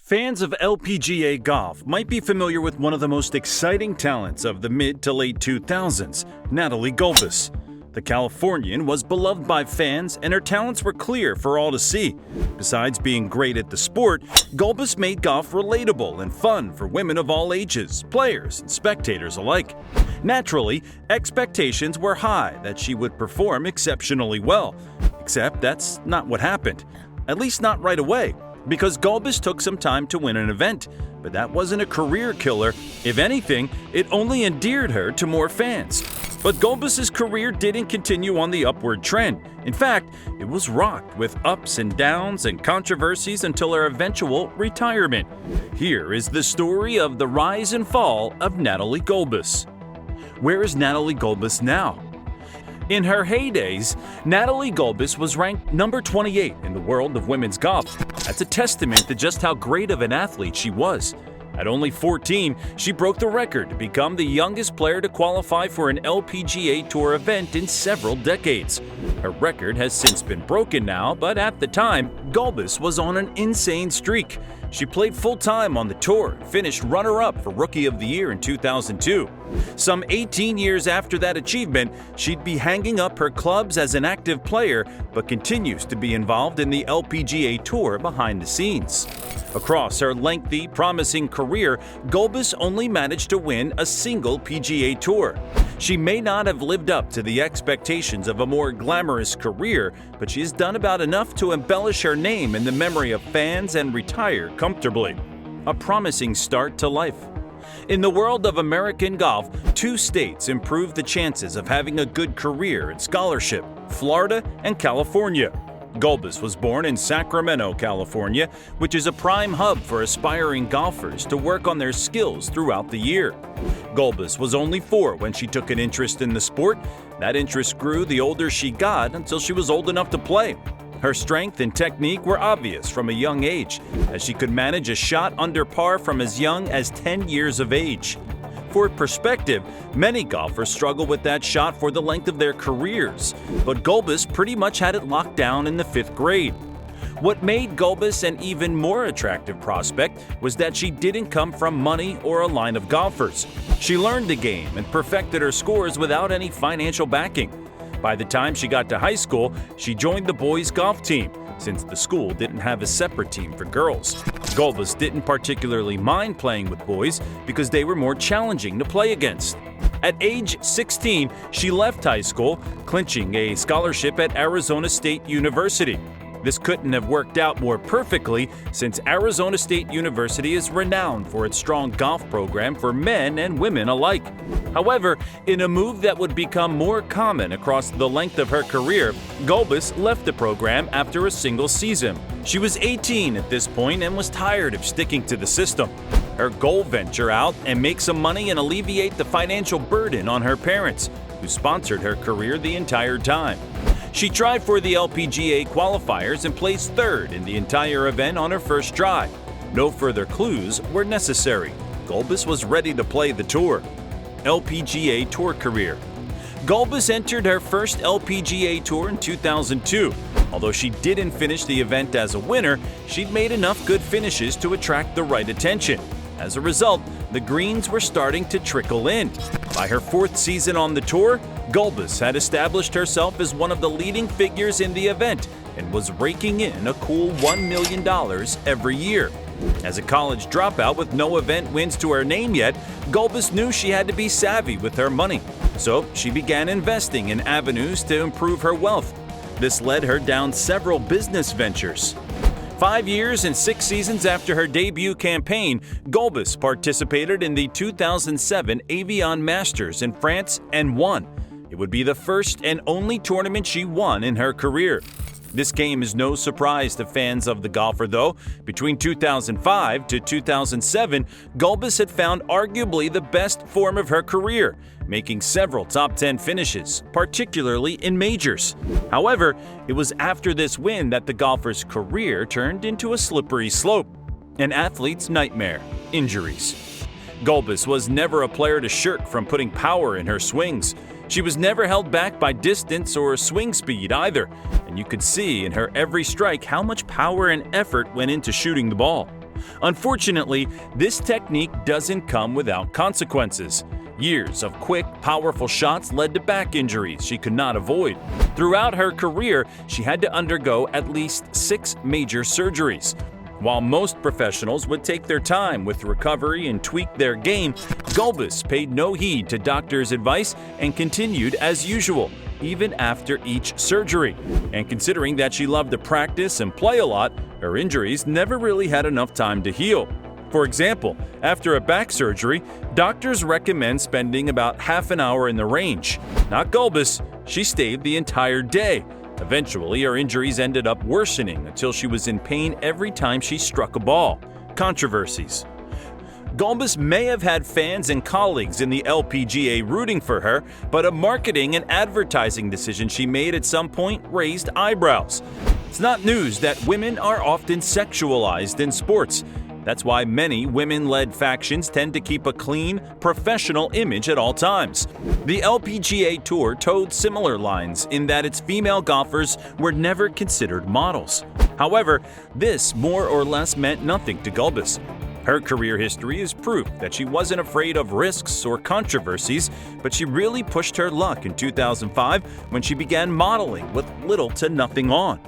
Fans of LPGA golf might be familiar with one of the most exciting talents of the mid to late 2000s, Natalie Gulbis. The Californian was beloved by fans and her talents were clear for all to see. Besides being great at the sport, Gulbis made golf relatable and fun for women of all ages, players and spectators alike. Naturally, expectations were high that she would perform exceptionally well. Except that's not what happened. At least not right away, because Gulbis took some time to win an event. But that wasn't a career killer. If anything, it only endeared her to more fans. But Gulbis' career didn't continue on the upward trend. In fact, it was rocked with ups and downs and controversies until her eventual retirement. Here is the story of the rise and fall of Natalie Gulbis. Where is Natalie Gulbis now? In her heydays, Natalie Gulbis was ranked number 28 in the world of women's golf. That's a testament to just how great of an athlete she was. At only 14, she broke the record to become the youngest player to qualify for an LPGA Tour event in several decades. Her record has since been broken now, but at the time, Gulbis was on an insane streak. She played full-time on the tour and finished runner-up for Rookie of the Year in 2002. Some 18 years after that achievement, she'd be hanging up her clubs as an active player, but continues to be involved in the LPGA Tour behind the scenes. Across her lengthy, promising career, Gulbis only managed to win a single PGA Tour. She may not have lived up to the expectations of a more glamorous career, but she's done about enough to embellish her name in the memory of fans and retire comfortably. A promising start to life. In the world of American golf, two states improved the chances of having a good career and scholarship: Florida and California. Gulbis was born in Sacramento, California, which is a prime hub for aspiring golfers to work on their skills throughout the year. Gulbis was only 4 when she took an interest in the sport. That interest grew the older she got until she was old enough to play. Her strength and technique were obvious from a young age, as she could manage a shot under par from as young as 10 years of age. For perspective, many golfers struggle with that shot for the length of their careers, but Gulbis pretty much had it locked down in the 5th grade. What made Gulbis an even more attractive prospect was that she didn't come from money or a line of golfers. She learned the game and perfected her scores without any financial backing. By the time she got to high school, she joined the boys' golf team, since the school didn't have a separate team for girls. Gulbis didn't particularly mind playing with boys because they were more challenging to play against. At age 16, she left high school, clinching a scholarship at Arizona State University. This couldn't have worked out more perfectly, since Arizona State University is renowned for its strong golf program for men and women alike. However, in a move that would become more common across the length of her career, Gulbis left the program after a single season. She was 18 at this point and was tired of sticking to the system. Her goal: venture out and make some money and alleviate the financial burden on her parents, who sponsored her career the entire time. She tried for the LPGA qualifiers and placed 3rd in the entire event on her first try. No further clues were necessary. Gulbis was ready to play the tour. LPGA Tour career. Gulbis entered her first LPGA Tour in 2002. Although she didn't finish the event as a winner, she'd made enough good finishes to attract the right attention. As a result, the greens were starting to trickle in. By her 4th season on the tour, Gulbis had established herself as one of the leading figures in the event and was raking in a cool $1 million every year. As a college dropout with no event wins to her name yet, Gulbis knew she had to be savvy with her money. So she began investing in avenues to improve her wealth. This led her down several business ventures. 5 years and 6 seasons after her debut campaign, Gulbis participated in the 2007 Evian Masters in France and won. It would be the first and only tournament she won in her career. This came as no surprise to fans of the golfer, though. Between 2005 to 2007, Gulbis had found arguably the best form of her career, making several top 10 finishes, particularly in majors. However, it was after this win that the golfer's career turned into a slippery slope. An athlete's nightmare: injuries. Gulbis was never a player to shirk from putting power in her swings. She was never held back by distance or swing speed either, and you could see in her every strike how much power and effort went into shooting the ball. Unfortunately, this technique doesn't come without consequences. Years of quick, powerful shots led to back injuries she could not avoid. Throughout her career, she had to undergo at least 6 major surgeries. While most professionals would take their time with recovery and tweak their game, Gulbis paid no heed to doctors' advice and continued as usual, even after each surgery. And considering that she loved to practice and play a lot, her injuries never really had enough time to heal. For example, after a back surgery, doctors recommend spending about half an hour in the range. Not Gulbis, she stayed the entire day. Eventually, her injuries ended up worsening until she was in pain every time she struck a ball. Controversies. Gulbis may have had fans and colleagues in the LPGA rooting for her, but a marketing and advertising decision she made at some point raised eyebrows. It's not news that women are often sexualized in sports. That's why many women-led factions tend to keep a clean, professional image at all times. The LPGA Tour towed similar lines in that its female golfers were never considered models. However, this more or less meant nothing to Gulbis. Her career history is proof that she wasn't afraid of risks or controversies, but she really pushed her luck in 2005 when she began modeling with little to nothing on.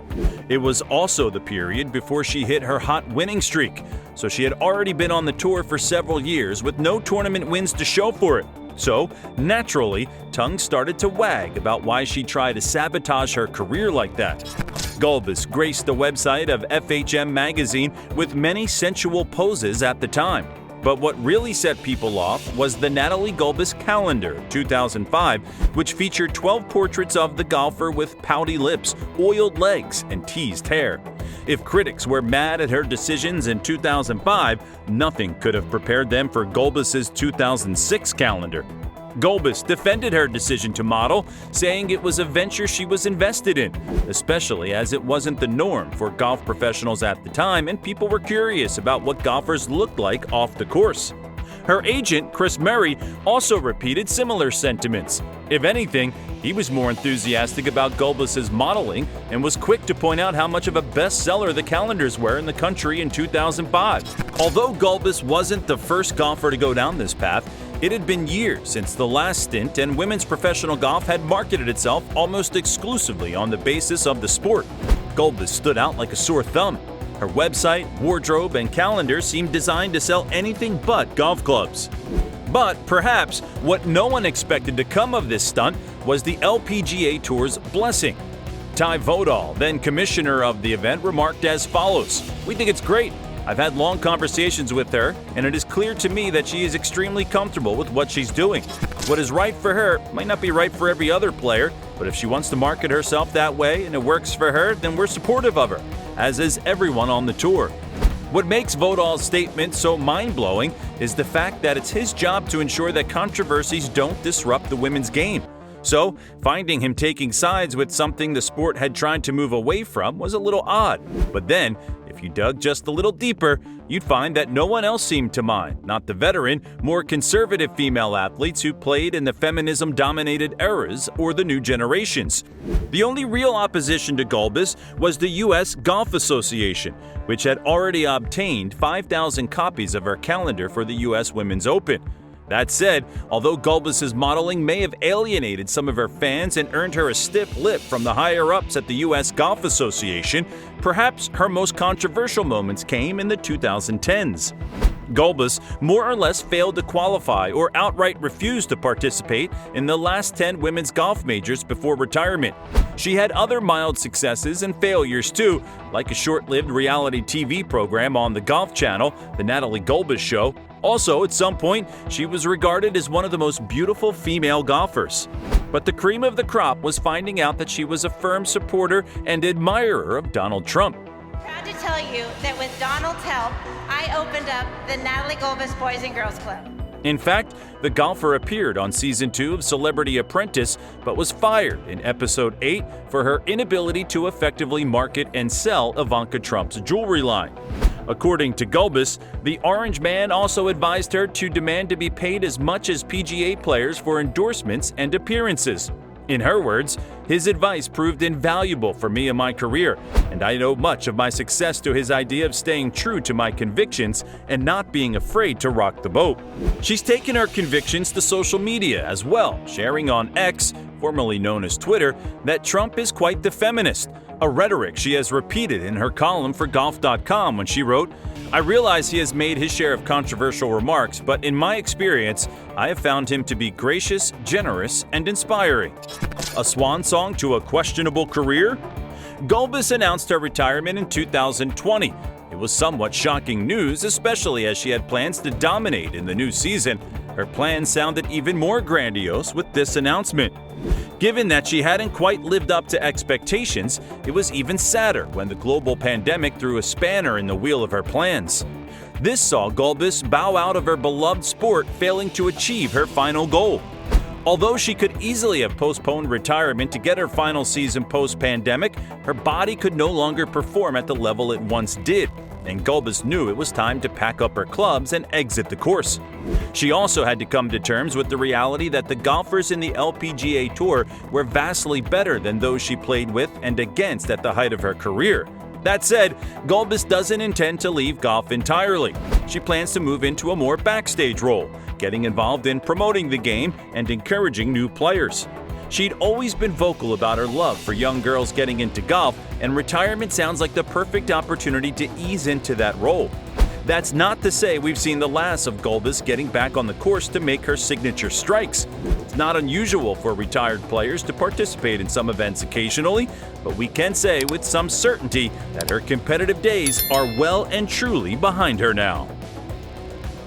It was also the period before she hit her hot winning streak, so she had already been on the tour for several years with no tournament wins to show for it. So, naturally, tongues started to wag about why she tried to sabotage her career like that. Gulbis graced the website of FHM magazine with many sensual poses at the time. But what really set people off was the Natalie Gulbis calendar of 2005, which featured 12 portraits of the golfer with pouty lips, oiled legs, and teased hair. If critics were mad at her decisions in 2005, nothing could have prepared them for Gulbis's 2006 calendar. Gulbis defended her decision to model, saying it was a venture she was invested in, especially as it wasn't the norm for golf professionals at the time and people were curious about what golfers looked like off the course. Her agent, Chris Murray, also repeated similar sentiments. If anything, he was more enthusiastic about Gulbis's modeling and was quick to point out how much of a bestseller the calendars were in the country in 2005. Although Gulbis wasn't the first golfer to go down this path, it had been years since the last stint, and women's professional golf had marketed itself almost exclusively on the basis of the sport. Gulbis stood out like a sore thumb. Her website, wardrobe, and calendar seemed designed to sell anything but golf clubs. But perhaps what no one expected to come of this stunt was the LPGA Tour's blessing. Ty Vodal, then commissioner of the event, remarked as follows: "We think it's great. I've had long conversations with her, and it is clear to me that she is extremely comfortable with what she's doing. What is right for her might not be right for every other player, but if she wants to market herself that way and it works for her, then we're supportive of her, as is everyone on the tour." What makes Vodal's statement so mind-blowing is the fact that it's his job to ensure that controversies don't disrupt the women's game. So, finding him taking sides with something the sport had tried to move away from was a little odd. But then, if you dug just a little deeper, you'd find that no one else seemed to mind, not the veteran, more conservative female athletes who played in the feminism-dominated eras or the new generations. The only real opposition to Gulbis was the U.S. Golf Association, which had already obtained 5,000 copies of her calendar for the U.S. Women's Open. That said, although Gulbis's modeling may have alienated some of her fans and earned her a stiff lip from the higher-ups at the U.S. Golf Association, perhaps her most controversial moments came in the 2010s. Gulbis more or less failed to qualify or outright refused to participate in the last 10 women's golf majors before retirement. She had other mild successes and failures too, like a short-lived reality TV program on the Golf Channel, The Natalie Gulbis Show. Also, at some point, she was regarded as one of the most beautiful female golfers. But the cream of the crop was finding out that she was a firm supporter and admirer of Donald Trump. Proud to tell you that with Donald's help, I opened up the Natalie Gulbis Boys and Girls Club. In fact, the golfer appeared on Season 2 of Celebrity Apprentice, but was fired in Episode 8 for her inability to effectively market and sell Ivanka Trump's jewelry line. According to Gulbis, the Orange Man also advised her to demand to be paid as much as PGA players for endorsements and appearances. In her words, his advice proved invaluable for me in my career, and I owe much of my success to his idea of staying true to my convictions and not being afraid to rock the boat. She's taken her convictions to social media as well, sharing on X, formerly known as Twitter, that Trump is quite the feminist, a rhetoric she has repeated in her column for golf.com when she wrote, "I realize he has made his share of controversial remarks, but in my experience, I have found him to be gracious, generous, and inspiring." A swan song to a questionable career? Gulbis announced her retirement in 2020. It was somewhat shocking news, especially as she had plans to dominate in the new season. Her plans sounded even more grandiose with this announcement. Given that she hadn't quite lived up to expectations, it was even sadder when the global pandemic threw a spanner in the wheel of her plans. This saw Gulbis bow out of her beloved sport, failing to achieve her final goal. Although she could easily have postponed retirement to get her final season post-pandemic, her body could no longer perform at the level it once did, and Gulbis knew it was time to pack up her clubs and exit the course. She also had to come to terms with the reality that the golfers in the LPGA Tour were vastly better than those she played with and against at the height of her career. That said, Gulbis doesn't intend to leave golf entirely. She plans to move into a more backstage role, getting involved in promoting the game and encouraging new players. She'd always been vocal about her love for young girls getting into golf, and retirement sounds like the perfect opportunity to ease into that role. That's not to say we've seen the last of Gulbis getting back on the course to make her signature strikes. It's not unusual for retired players to participate in some events occasionally, but we can say with some certainty that her competitive days are well and truly behind her now.